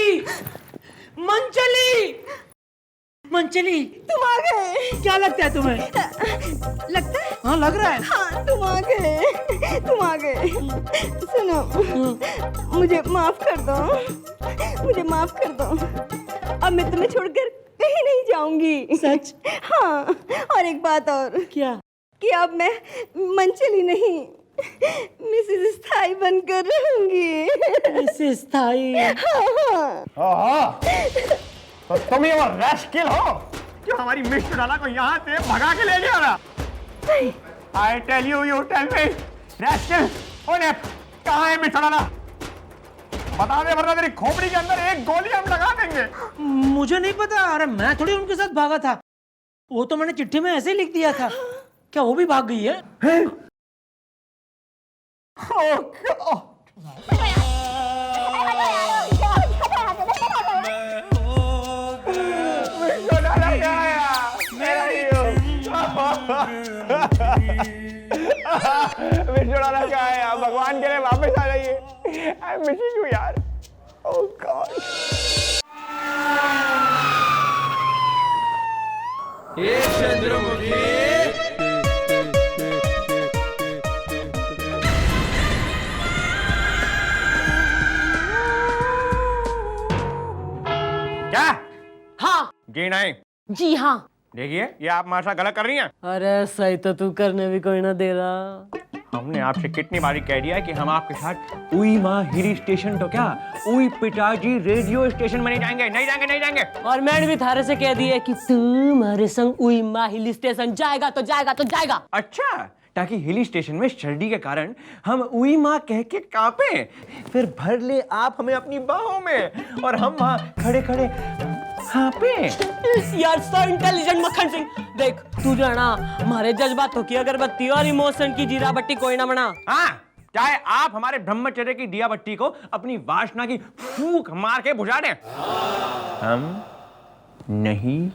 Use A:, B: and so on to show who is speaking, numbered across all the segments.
A: मंचली, मंचली, मंचली,
B: तुम आ गए।
A: क्या लगता है तुम्हें?
B: लगता है?
A: हाँ लग रहा है।
B: हाँ तुम आ गए, तुम आ गए। सुनो, मुझे माफ कर दो, मुझे माफ कर दो। अब मैं तुम्हें छोड़कर कहीं नहीं जाऊंगी।
A: सच?
B: हाँ, और एक बात और।
A: क्या?
B: कि अब मैं मंचली नहीं, मिसेस स्थाई बनकर रहूंगी।
A: मिसेस स्थाई?
C: हाँ, तो तुम ये वो रैस्किल हो जो हमारी मिस डाला को यहाँ से भगा के ले गया ना? I tell you, you tell me, रैस्किल, उन्हें कहाँ है मिस डाला? बता दे वरना तेरी खोपड़ी के अंदर एक गोली हम लगा देंगे।
A: मुझे नहीं पता। अरे मैं थोड़ी उनके साथ भागा था, वो तो मैंने चिट्ठी में ऐसे ही लिख दिया था। क्या वो भी भाग गई है?
C: Oh God! मिस क्या है आप भगवान के लिए वापस आ जाइए। आई मिस यू यार। ओह गॉड।
D: ये चंद्रमुखी
C: क्या?
E: हाँ
C: जी नहीं।
E: जी हाँ।
C: देखिए ये आप हमारे साथ गलत कर रही हैं।
E: अरे सही तो तू करने भी कोई ना दे रहा।
C: हमने आपसे कितनी बारी कह दिया है कि हम आपके साथ उई माँ हिली स्टेशन तो क्या उई पिताजी रेडियो स्टेशन में नहीं जाएंगे, नहीं जाएंगे, नहीं जाएंगे।
E: और मैंने भी थारे से कह दिया कि तू हमारे संग उई माँ हिल स्टेशन जाएगा तो जाएगा तो जाएगा।
C: अच्छा, ताकि हिली स्टेशन में सर्दी के कारण हम उई माँ कह के कांपे, फिर भर ले आप हमें अपनी बाहों में और हम वहाँ खड़े खड़े हाँपे।
E: यार सो इंटेलिजेंट मक्खन सिंह। देख तू जो है ना हमारे जज्बातों की अगरबत्ती और इमोशन की जीरा बत्ती कोई ना बना।
C: हाँ, चाहे आप हमारे ब्रह्मचर्य की दिया बत्ती को अपनी वासना की फूंक मार के बुझा दें, हम नहीं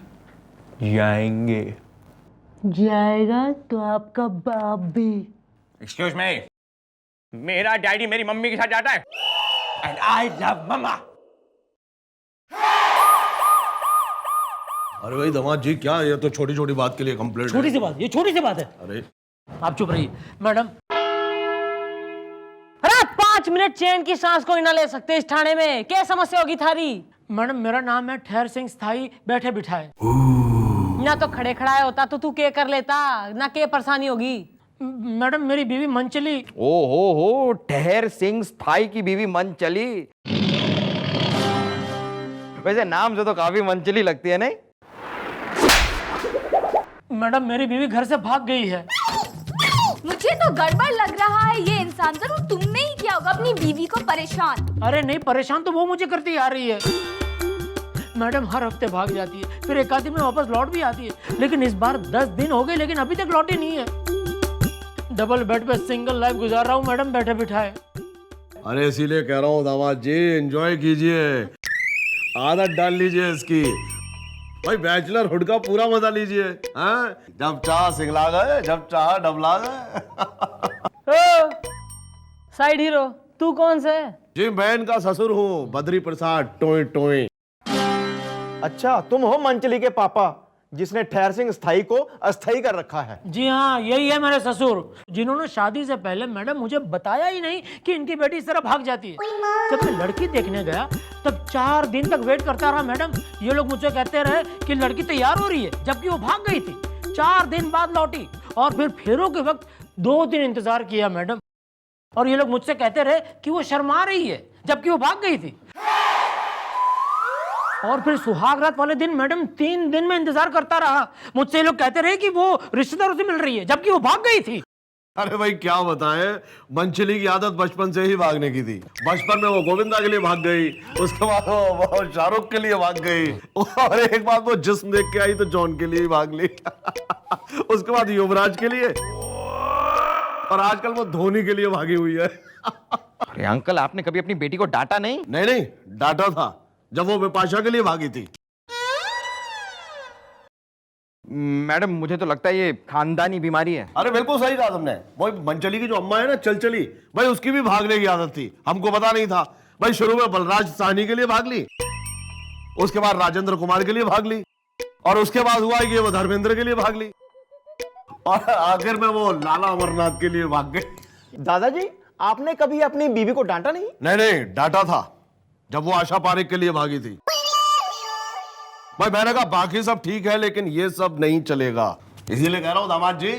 C: जाएंगे।
E: जाएगा तो आपका बाप भी।
C: एक्सक्यूज मी, मेरा डैडी मेरी मम्मी के साथ जाता है एंड आई लव मम्मा।
D: अरे भाई दामाद जी क्या, ये तो छोटी छोटी बात के लिए कंप्लेंट
A: छोटी सी बात, ये छोटी सी बात है।
D: अरे
A: आप चुप रहिए मैडम।
E: अरे 5 मिनट चैन की सांस कोई ना ले सकते इस थाने में? क्या समस्या होगी थारी?
A: मैडम मेरा नाम है ठहर सिंह स्थाई बैठे बिठाए।
E: ना तो खड़े खड़ाए होता तो तू क्या कर लेता, ना क्या परेशानी होगी।
A: मैडम मेरी बीवी मंचली।
F: ओ हो, ठहर सिंह स्थाई की बीवी मंचली। वैसे नाम से तो काफी मंचली लगती है नहीं?
A: मैडम मेरी बीवी घर से भाग गई है।
G: मुझे तो गड़बड़ लग रहा है। ये इंसान जरूर तुमने ही किया होगा अपनी बीवी को परेशान।
A: अरे नहीं, परेशान तो वो मुझे करती आ रही है। मैडम हर हफ्ते भाग जाती है, फिर एक आध दिन में वापस लौट भी आती है, लेकिन इस बार 10 दिन हो गए लेकिन अभी तक लौटी नहीं है। डबल बेड पे सिंगल लाइफ गुजार रहा हूँ मैडम बैठे बिठाए।
D: अरे इसीलिए कह रहा हूँ दामाद जी, एंजॉय कीजिए, आदत डाल लीजिए इसकी। भाई बैचलर हुड का पूरा मजा लीजिए। हाँ, जब चाह सिंगला गए, जब चाह डबला गए।
E: साइड हीरो तू कौन सा है?
D: जी मैं इनका ससुर हूँ, बद्री प्रसाद टोई टोई।
F: अच्छा, तुम हो मंचली के पापा जिसने ठहर सिंह स्थाई को अस्थाई कर रखा है?
A: जी हाँ, यही है मेरे ससुर, जिन्होंने शादी से पहले मैडम मुझे बताया ही नहीं कि इनकी बेटी इस तरह भाग जाती है। जब मैं लड़की देखने गया तब 4 दिन तक वेट करता रहा मैडम। ये लोग मुझसे कहते रहे कि लड़की तैयार हो रही है, जबकि वो भाग गई थी। 4 दिन बाद लौटी और फिर फेरों के वक्त 2 दिन इंतजार किया मैडम, और ये लोग मुझसे कहते रहे कि वो शर्मा रही है, जबकि वो भाग गई थी। और फिर सुहाग रात वाले दिन मैडम 3 दिन में इंतजार करता रहा। मुझसे ये लोग कहते रहे कि वो रिश्तेदारों से मिल रही है, जबकि वो भाग गई थी।
D: अरे भाई क्या बताएं, मंचली की आदत बचपन से ही भागने की थी। बचपन में वो गोविंदा के लिए भाग गई, उसके बाद वो शाहरुख के लिए भाग गई, और एक बार वो जिस्म देख के आई तो जॉन के लिए भाग ली। उसके बाद युवराज के लिए, और आजकल वो धोनी के लिए भागी हुई है।
F: अरे अंकल, आपने कभी अपनी बेटी को डांटा नहीं?
D: नहीं नहीं, डांटा था जब वो विपाशा के लिए भागी थी।
F: मैडम मुझे तो लगता है ये खानदानी बीमारी है।
D: अरे बिल्कुल सही कहा तुमने। वो मंचली की जो अम्मा है ना, चलचली, भाई उसकी भी भागने की आदत थी, हमको पता नहीं था। भाई शुरू में बलराज साहनी के लिए भाग ली, उसके बाद राजेंद्र कुमार के लिए भाग ली, और उसके बाद हुआ कि वो धर्मेंद्र के लिए भाग ली, और आखिर में वो लाला अमरनाथ के लिए भाग गई।
F: दादाजी, आपने कभी अपनी बीवी को डांटा नहीं?
D: नहीं, डांटा था जब वो आशा पारेख के लिए भागी थी। भाई मैंने कहा बाकी सब ठीक है लेकिन ये सब नहीं चलेगा, इसीलिए कह रहा हूं दामाद जी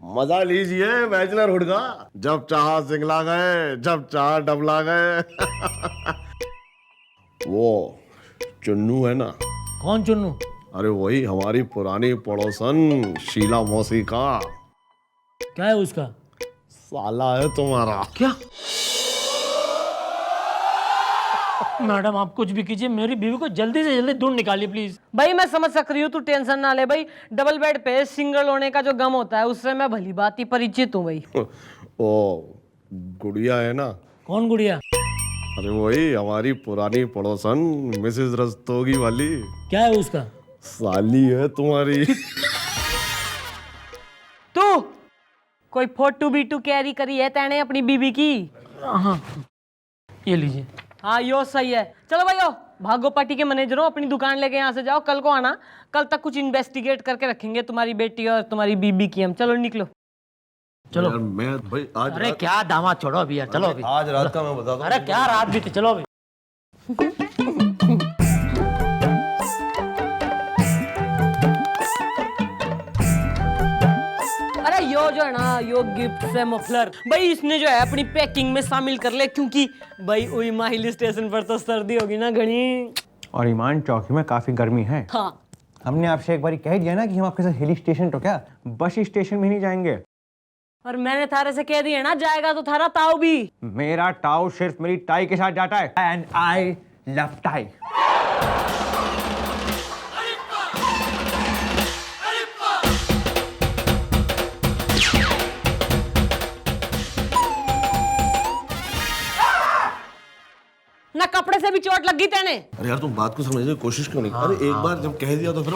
D: मजा लीजिए बैचलर हुड का। जब चाहा सिंगला गए, जब चाहा डबला गए। वो चुन्नू है ना?
A: कौन चुन्नू?
D: अरे वही हमारी पुरानी पड़ोसन शीला मौसी का।
A: क्या है उसका?
D: साला है तुम्हारा।
A: क्या? मैडम आप कुछ भी कीजिए, मेरी बीवी को जल्दी से जल्दी दूर निकालिए प्लीज।
E: भाई मैं समझ सक रही हूँ, तू टेंशन ना ले भाई। डबल बेड पे सिंगल होने का जो गम होता है उससे मैं भली बात ही परिचित हूँ भाई।
D: ओ गुड़िया है ना?
A: कौन गुड़िया?
D: अरे वही हमारी पुरानी पड़ोसन मिसेस रस्तोगी वाली।
A: क्या है उसका?
D: साली है तुम्हारी।
E: तू कोई फोटो बीटू कैरी करी है तैने अपनी बीबी की?
A: हाँ ये लीजिए।
E: हाँ यो सही है। चलो भाई आओ, भागो पार्टी के मैनेजरों अपनी दुकान लेके यहाँ से जाओ, कल को आना। कल तक कुछ इन्वेस्टिगेट करके रखेंगे तुम्हारी बेटी और तुम्हारी बीबी की हम। चलो निकलो।
A: चलो
D: यार मैं भाई आज
A: अरे क्या दामाद, छोड़ो अभी यार, चलो अभी।
D: आज रात का मैं बता दूं।
A: अरे क्या रात भी थी, चलो अभी।
E: अरे यो जो है ना, यो गिफ्ट से मफलर भाई इसने जो है अपनी पैकिंग में शामिल कर ले, क्योंकि भाई वही माहिल स्टेशन पर तो सर्दी होगी ना घनी।
F: और ईमान चौकी में काफी गर्मी है।
E: हाँ
F: हमने आपसे एक बार कह दिया ना कि हम आपके साथ हिल स्टेशन तो क्या बस स्टेशन में नहीं जाएंगे।
E: और मैंने थारे से कह दिया ना, जाएगा तो थारा ताऊ भी।
F: मेरा टाउ सिर्फ मेरी टाई के साथ जाता है, एंड आई लव टाई।
E: ना कपड़े से भी चोट लग गई तेने।
D: अरे यार तुम बात को समझने की कोशिश क्यों नहीं? अरे एक बार जब कह दिया तो फिर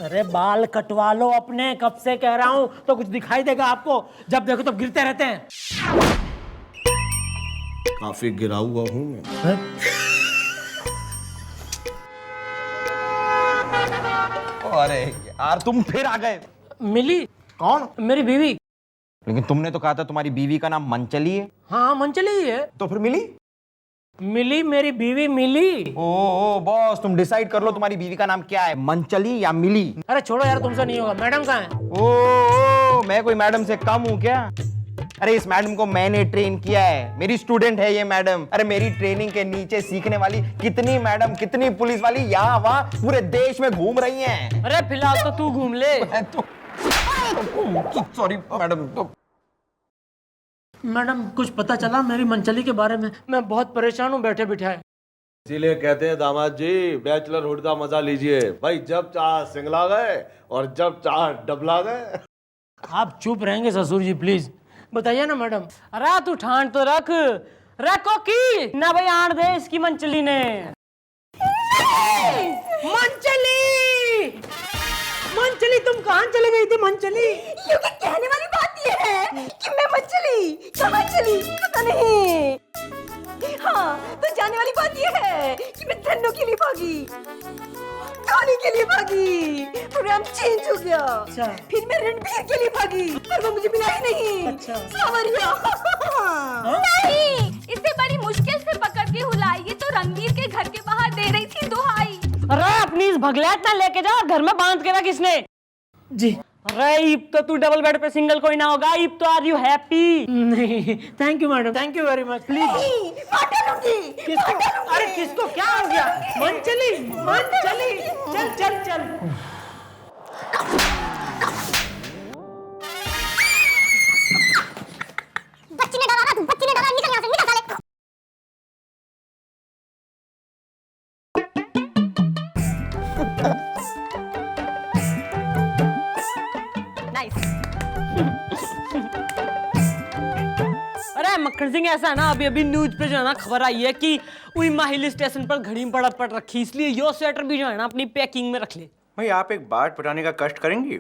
A: अरे बाल कटवा लो अपने, कब से कह रहा हूँ। तो कुछ दिखाई देगा आपको, जब देखो तब गिरते रहते हैं।
D: काफी गिरा हुआ हूँ मैं।
F: अरे यार तुम फिर आ गए।
A: मिली?
F: कौन?
A: मेरी बीवी।
F: लेकिन तुमने तो कहा था तुम्हारी बीवी का नाम मंचली है।
A: हाँ मंचली ही है।
F: तो फिर मिली?
A: मिली, मेरी बीवी मिली।
F: ओ बॉस, तुम डिसाइड कर लो तुम्हारी बीवी का नाम क्या है, मंचली या मिली।
A: अरे छोड़ो यार, तुमसे नहीं होगा। मैडम कहाँ है?
F: ओ मैं कोई मैडम से कम हूँ क्या? अरे इस मैडम को मैंने ट्रेन किया है, मेरी स्टूडेंट है ये मैडम। अरे मेरी ट्रेनिंग के नीचे सीखने वाली कितनी मैडम, कितनी पुलिस वाली यहाँ वहाँ पूरे देश में घूम रही हैं।
E: अरे फिलहाल तो तू घूम ले।
F: Sorry madam. तो
A: मैडम कुछ पता चला मेरी मंचली के बारे में? मैं बहुत परेशान हूँ बैठे बिठाए।
D: इसीलिए कहते हैं दामाद जी बैचलर हुड का मजा लीजिए। भाई जब चाह सिंगला गए और जब चाह डबला गए।
A: आप चुप रहेंगे ससुर जी प्लीज? बताइए ना मैडम।
E: अरे तू ठान तो रखो की ना भाई, आण दे इसकी मंचली ने।
A: मंचली, मंचली तुम कहाँ चले गई थी मंचली?
B: क्योंकि कहने वाली बात ये है कि मैं मंचली कहाँ चली पता नहीं। हाँ तो जाने वाली बात ये है कि मैं धन्नो के लिए भागी, कहानी के लिए भागी, प्रोग्राम चेंज हो गया।
A: अच्छा।
B: फिर मैं रणबीर के लिए भागी पर वो मुझे मिला ही नहीं।
A: अच्छा।
B: सावरिया।
G: नहीं, इसे बड़ी मुश्किल से पकड़ के हुलाई, ये तो रणवीर के घर के बाहर दे रही थी दुहाई।
E: अरे अपनी इस भगलैट ना लेके जा, घर में बांध के रख इसने।
A: जी।
E: अरे ईब तो तू डबल बेड पे सिंगल कोई ना होगा। ईब तो आर यू हैप्पी?
A: नहीं thank you madam, thank you very much. Please किसको? अरे किसको क्या हो गया? मंचली, मंचली चल चल चल।
H: बच्ची ने डरा ना, तू बच्ची ने डरा, निकल यहाँ से, निकल साले।
E: अरे मक्खन सिंह ऐसा है ना, अभी अभी न्यूज पे जो है ना खबर आई है कि वही माहिल स्टेशन पर घड़ी बड़त पड़ रखी, इसलिए यो स्वेटर भी जो है ना अपनी पैकिंग में रख ले।
I: भाई आप एक बात बताने का कष्ट करेंगी,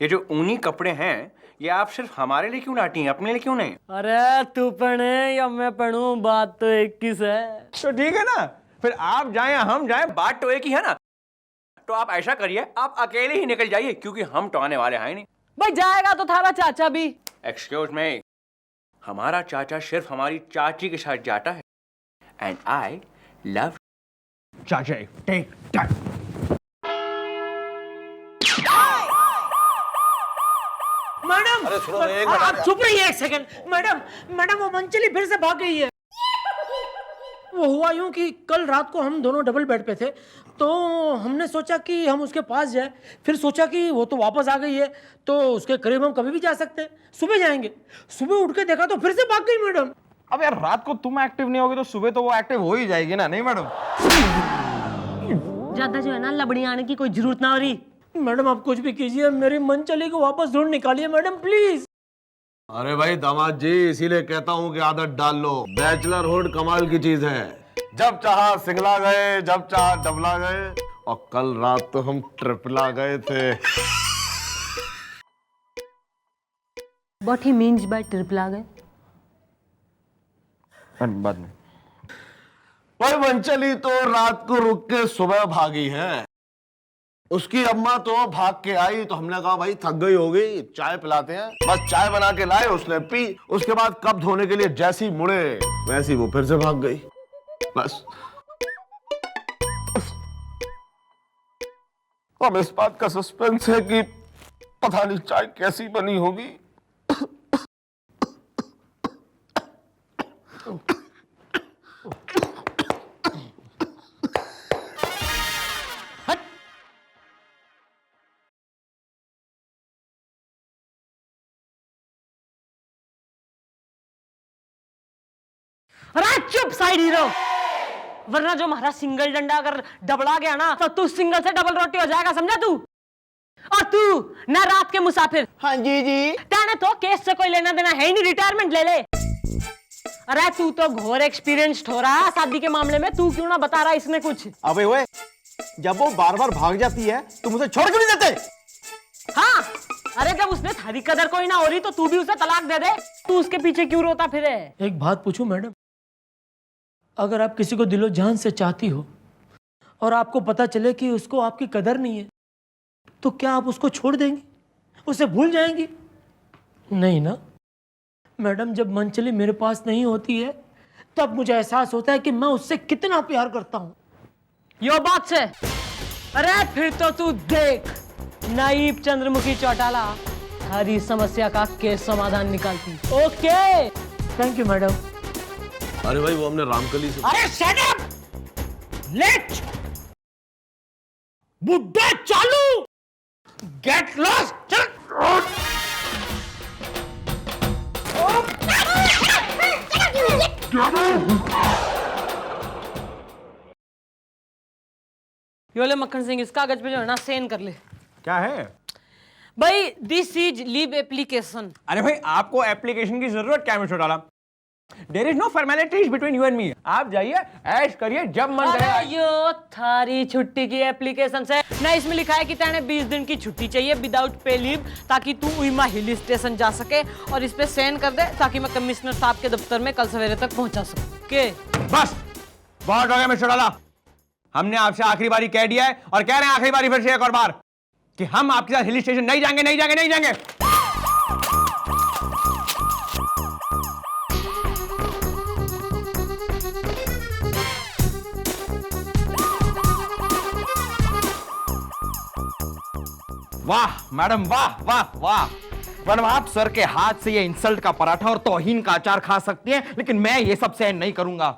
I: ये जो ऊनी कपड़े हैं
C: ये आप सिर्फ हमारे लिए क्यों डांटी हैं, अपने लिए क्यों नहीं?
E: अरे तू पढ़े या मैं पढ़ूं, बात तो एक ही है।
C: तो ठीक है ना, फिर आप जाएं या हम जाएं, बात तो एक ही है ना। तो आप ऐसा करिए, आप अकेले ही निकल जाइए, क्योंकि हम तो आने वाले हैं नहीं।
E: भाई जाएगा तो थारा चाचा भी।
C: एक्सक्यूज मी, हमारा चाचा सिर्फ हमारी चाची के साथ जाता है, एंड आई लव चाचा। Take time.
A: मैडम
D: अरे सुनो, एक
A: आप
D: मिनट।
A: चुप रहिए एक सेकंड। मैडम वो मंचली फिर से भाग गई है। वो हुआ यूं कि कल रात को हम दोनों डबल बेड पे थे, तो हमने सोचा कि हम उसके पास जाए, फिर सोचा कि वो तो वापस आ गई है तो उसके करीब हम कभी भी जा सकते हैं, सुबह जाएंगे। सुबह उठ के देखा तो फिर से भाग गई मैडम।
F: अब यार रात को तुम एक्टिव नहीं होगे तो सुबह तो वो एक्टिव हो ही जाएगी ना, नहीं मैडम?
E: ज्यादा जो है ना लबड़ी आने की कोई जरूरत ना हो रही।
A: मैडम आप कुछ भी कीजिए, मेरी मंचली को वापस ढूंढ निकालिए मैडम प्लीज।
D: अरे भाई दामाद जी, इसीलिए कहता हूँ कि आदत डाल लो। बैचलरहुड कमाल की चीज है। जब चाहा सिंगला गए, जब चाहा डबला गए, और कल रात तो हम ट्रिपला गए थे।
E: What he means by ट्रिपला गए?
F: बाद में।
D: भाई मंचली तो रात को रुक के सुबह भागी है। उसकी अम्मा तो भाग के आई, तो हमने कहा भाई थक गई होगी, चाय पिलाते हैं। बस चाय बना के लाए, उसने पी। उसके बाद कप धोने के लिए जैसी मुड़े वैसी वो फिर से भाग गई। बस अब इस बात का सस्पेंस है कि पता नहीं चाय कैसी बनी होगी।
E: अरे चुप साइड हीरो, वरना जो हमारा सिंगल डंडा अगर डबला गया ना तो तू सिंगल से डबल रोटी हो जाएगा, समझा तू? और तू ना रात के मुसाफिर।
F: हाँ जी।
E: तेने तो केस से कोई लेना देना है ही नहीं, रिटायरमेंट ले ले। अरे तू तो घोर एक्सपीरियंस्ड हो रहा है शादी के मामले में, तू क्यों ना बता रहा इसमें कुछ?
F: अबे ओए, जब वो बार बार भाग जाती है तुम उसे छोड़ क्यों नहीं देते?
E: हाँ, अरे जब उसने थारी कदर कोई ना हो रही तो तू भी उसे तलाक दे दे। तू उसके पीछे क्यों रोता फिरे?
A: एक बात पूछूं मैडम, अगर आप किसी को दिलो जान से चाहती हो और आपको पता चले कि उसको आपकी कदर नहीं है, तो क्या आप उसको छोड़ देंगी, उसे भूल जाएंगी? नहीं ना मैडम। जब मंचली मेरे पास नहीं होती है तब मुझे एहसास होता है कि मैं उससे कितना प्यार करता हूं।
E: यो बात से। अरे फिर तो तू देख, नाइब चंद्रमुखी चौटाला हरी समस्या का केस समाधान निकालती। Okay
A: thank you madam.
D: अरे भाई वो हमने रामकली से।
A: अरे शट अप, लेट बुड्ढा चालू, गेट लॉस्ट।
E: यो ले मक्खन सिंह, इस कागज पे जो है ना सेन कर ले।
C: क्या है?
E: भाई दिस इज लीव एप्लीकेशन।
C: अरे भाई आपको एप्लीकेशन की जरूरत क्या है मिस्टर डाला? There is no formalities between you and me. आप जाइए, ऐश करिए, जब मन करे।
E: अरे यो थारी छुट्टी की एप्लीकेशन से ना, इसमें लिखा है कि तेने 20 दिन की छुट्टी चाहिए विदाउट पे लीव, ताकि तू उइमा हिल स्टेशन जा सके, और इस पे साइन कर दे ताकि मैं कमिश्नर साहब के दफ्तर में कल सवेरे तक पहुंचा सकूं। के
C: बस बहुत हो गया मिस्टर डाला, हमने आपसे आखिरी बारी कह दिया है और कह रहे हैं आखिरी बारी फिर से एक और बार कि हम आपके साथ हिल स्टेशन नहीं जाएंगे, नहीं जाएंगे, नहीं जाएंगे।
F: वाह मैडम, वाह वाह वाह मैडम, आप सर के हाथ से ये इंसल्ट का पराठा और तौहीन का अचार खा सकती हैं, लेकिन मैं ये सब सहन नहीं करूंगा।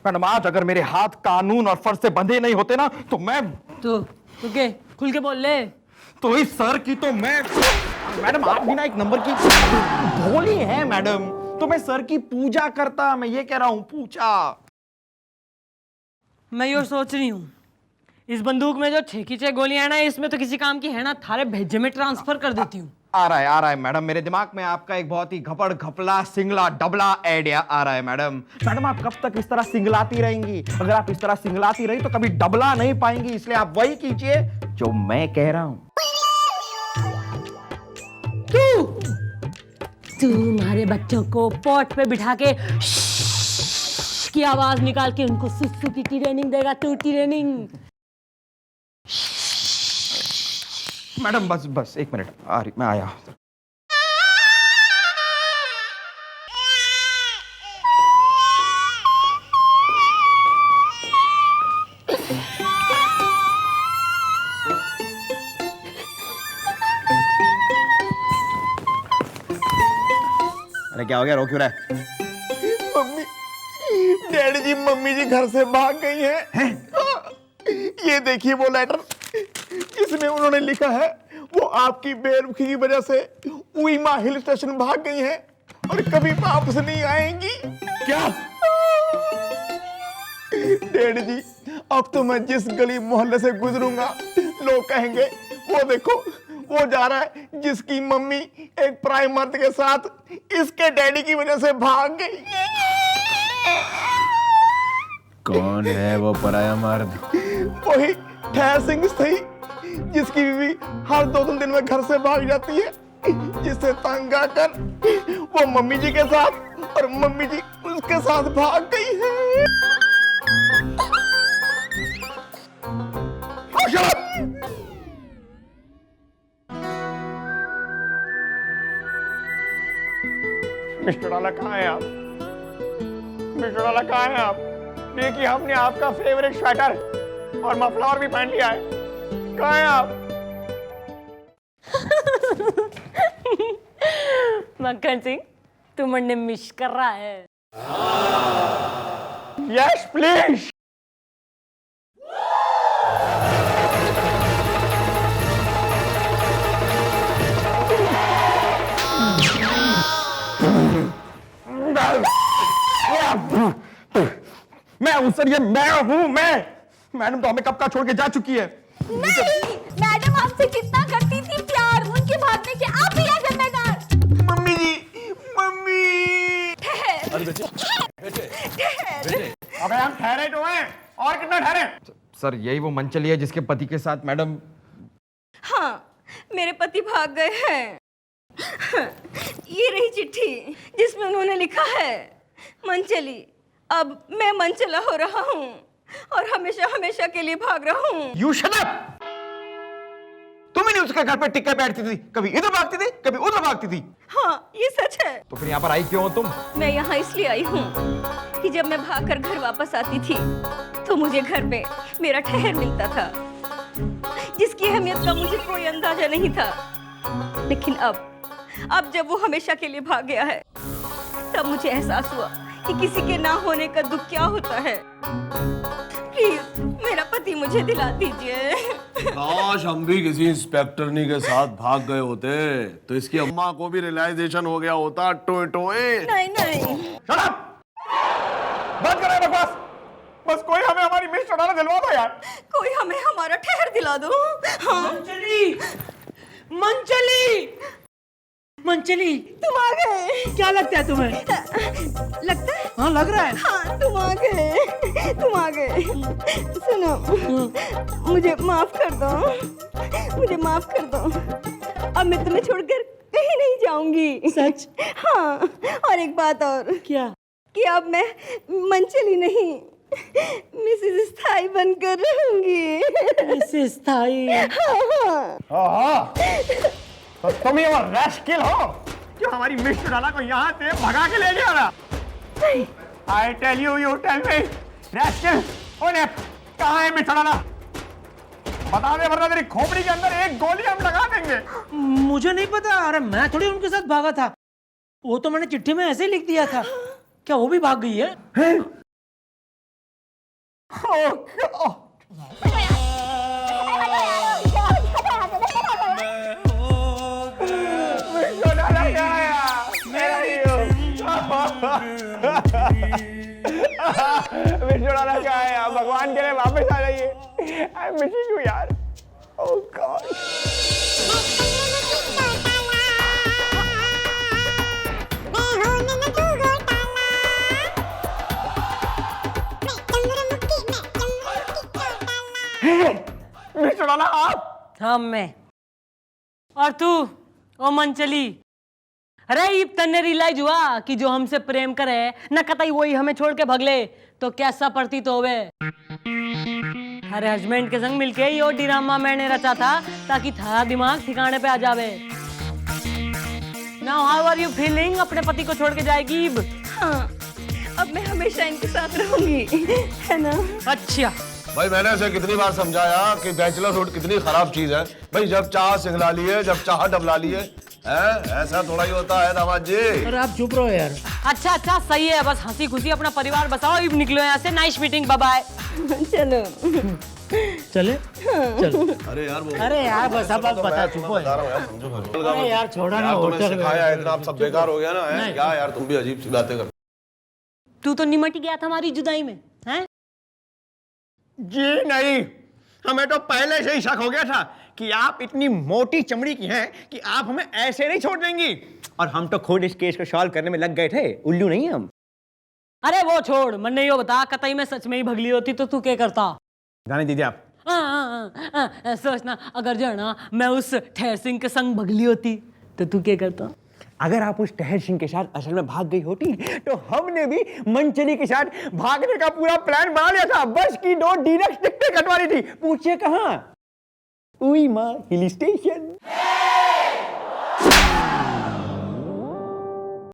F: मैडम आज अगर मेरे हाथ कानून और फर्ज से बंधे नहीं होते ना तो मैं
E: तू के खुल के बोल ले।
F: तो इस सर की तो मैं मैडम, आप भी ना एक नंबर की भोली है मैडम। तो मैं सर की पूजा करता, मैं ये कह रहा हूं पूजा।
E: मैं यो सोच रही हूँ इस बंदूक में जो 6 की 6 गोलियां है ना, इसमें तो किसी काम की है ना, थारे भेजे में ट्रांसफर कर देती हूँ।
F: आ रहा है मैडम, मेरे दिमाग में आपका एक बहुत ही घपड़ घपला सिंगला डबला आइडिया आ रहा है मैडम। मैडम आप कब तक इस तरह सिंगलाती रहेंगी? अगर आप इस तरह सिंगलाती रही तो कभी डबला नहीं पाएंगी, इसलिए आप वही कीजिए जो मैं कह रहा हूं।
E: तुम्हारे बच्चों को पॉट पे बिठा के की आवाज निकाल के उनको सुसु की ट्रेनिंग देगा तू ट्रेनिंग।
F: मैडम बस बस 1 मिनट आ रही, मैं आया। अरे क्या हो गया, रो क्यों रहा है?
C: मम्मी, डैडी जी मम्मी जी घर से भाग गई हैं। ये देखिए वो लेटर, इसमें उन्होंने लिखा है वो आपकी बेरुखी की वजह से उइमा हिल स्टेशन भाग गई हैं और कभी वापस नहीं आएंगी। क्या? डैडी जी अब तो मैं जिस गली मोहल्ले से गुजरूंगा लोग कहेंगे वो देखो वो जा रहा है जिसकी मम्मी एक प्राइम मर्द के साथ इसके डैडी की वजह से भाग गई।
F: कौन है वो पराया मर्द?
C: वही ठहर सिंह थी जिसकी बीवी हर 2-3 दिन में घर से भाग जाती है, जिससे तंग आकर वो मम्मी जी के साथ और मम्मी जी उसके साथ भाग गई है। मिस्टर डाला कहाँ है आप? मिस्टर डाला कहाँ है आप? देखिए हमने आपका फेवरेट स्वेटर और मफलर भी पहन लिया है, कहाँ हैं आप?
E: मक्खन सिंह तू मुझे मिस कर रहा है?
C: Yes please.
F: मैं हूं सर, ये मैं हूं। मैं मैडम तो हमें कब का छोड़ के जा चुकी है।
G: नहीं, मैडम आपसे कितना करती थी प्यार, उनके भागने के आप ही हैं जिम्मेदार।
C: मम्मी जी, मम्मी। अबे हम ठहरे तो हैं, और कितना ठहरे?
F: सर यही वो मंचली है जिसके पति के साथ मैडम।
B: हाँ, मेरे पति भाग गए हैं। ये रही चिट्ठी जिसमें उन्होंने लिखा है, मंचली अब मैं मंचला हो रहा हूँ और हमेशा हमेशा के लिए भाग रहा हूँ।
F: You shut up! तुम ही नहीं उसके घर पे टिक्के बैठती थी, कभी इधर भागती थी कभी उधर भागती थी।
B: हाँ ये सच है।
F: तो फिर यहाँ पर आई क्यों हो तुम?
B: मैं यहाँ इसलिए आई हूँ कि जब मैं भागकर घर वापस आती थी तो मुझे घर पे मेरा ठहर मिलता था, जिसकी अहमियत का मुझे कोई अंदाजा नहीं था। लेकिन अब जब वो हमेशा के लिए भाग गया है तब मुझे एहसास हुआ कि किसी के ना होने का दुख क्या होता है। प्लीज मेरा पति मुझे दिला दीजिए।
D: काश हम भी किसी इंस्पेक्टरनी के साथ भाग गए होते तो इसकी अम्मा को भी रियलाइजेशन हो गया होता। टोए टोए।
B: नहीं नहीं,
C: शट अप! बंद करो बकवास। बस कोई हमें हमारी मिस चढ़ाना दिलवा दो यार।
B: कोई हमें हमारा ठहर दिला दो। हाँ
A: मंचली, मंचली, मंचली,
B: तुम आ गए।
A: क्या लगता है तुम्हें?
B: लगता है?
A: हाँ लग रहा है।
B: हाँ तुम आ गए, तुम आ गए। सुनो, मुझे माफ कर दो, मुझे माफ कर दो। अब मैं तुम्हें छोड़कर कहीं नहीं जाऊंगी।
A: सच?
B: हाँ, और एक बात और,
A: क्या?
B: कि अब मैं मंचली नहीं मिसेस स्थाई बनकर रहूंगी।
A: मिसेस स्थाई।
C: हाँ, तो तुम ये वो रैस्किल हो जो हमारी मिस चढ़ाना को यहाँ से भगा के ले गया ना? I tell you, you tell me, रैस्किल, कहाँ है मिस चढ़ाना? बता दे वरना तेरी खोपड़ी के अंदर एक गोली हम लगा देंगे।
A: मुझे नहीं पता। अरे मैं थोड़ी उनके साथ भागा था, वो तो मैंने चिट्ठी में ऐसे ही लिख दिया था। क्या वो भी भाग गई है?
C: मिस्टर क्या है आप भगवान के लिए वापस आ जाइए। आई एम मिसिंग यू यार। ओह गॉड। मिस्टर आप?
E: हाँ मैं। और तू ओ मंचली, अरे इब तन्ने रियलाइज हुआ कि जो हमसे प्रेम करे न कतई वही हमें छोड़ के भगले तो कैसा प्रतीत होवे। अरे हस्बैंड के संग मिलके यो ड्रामा मैंने रचा था ताकि थारा दिमाग ठिकाने पे आ जावे। Now how are you feeling? अपने पति को छोड़ के जाएगी इब?
B: हाँ, अब मैं हमेशा इनके साथ रहूंगी, है ना?
E: अच्छा
D: भाई मैंने इसे कितनी बार समझाया कि बैचलरहुड कितनी खराब चीज है। भाई जब चाह सिंगला लिए, जब चाह डबला लिए, है ऐसा थोड़ा ही होता है दामाद जी।
A: अरे आप चुप रहो यार।
E: अच्छा अच्छा सही है, बस हंसी खुशी अपना परिवार बसाओ। इब निकलो यहाँ से। Nice meeting, bye bye.
B: चलो
A: चले चलो।
D: अरे यार वो
A: अरे यार बस अब आप बता, चुप हो
D: बता रहा हूँ यार, समझो।
A: अरे यार छोड़ा ना,
D: तुम्हें
A: होटल
D: सिखाया है इतना, आप सब बेकार हो गया ना। है
A: नहीं।
D: क्या यार, तुम भी अजीब सी बातें करते।
E: तू तो निमट गया था हमारी जुदाई में, हैं?
C: जी नहीं, हमें तो पहले से ही शक हो गया था कि आप इतनी मोटी चमड़ी की हैं कि आप हमें ऐसे नहीं छोड़ देंगी। और हम तो खुद इस केस को सॉल्व करने में लग गए थे, उल्लू नहीं हम।
E: अरे वो छोड़, मन ने यो बता कतई में सच में ही भगली होती तो तू क्या करता?
C: जाने दीजिए आप।
E: सोचना अगर जो है ना मैं उस ठहर सिंह के संग भगली होती तो तू क्या करता?
C: अगर आप उस टहर सिंह के साथ असल में भाग गई होती तो हमने भी मंचली के साथ भागने का पूरा प्लान बना लिया था। बस की 2 डीलक्स टिकटें कटवानी थी। पूछिए कहाँ? उई माँ हिल स्टेशन।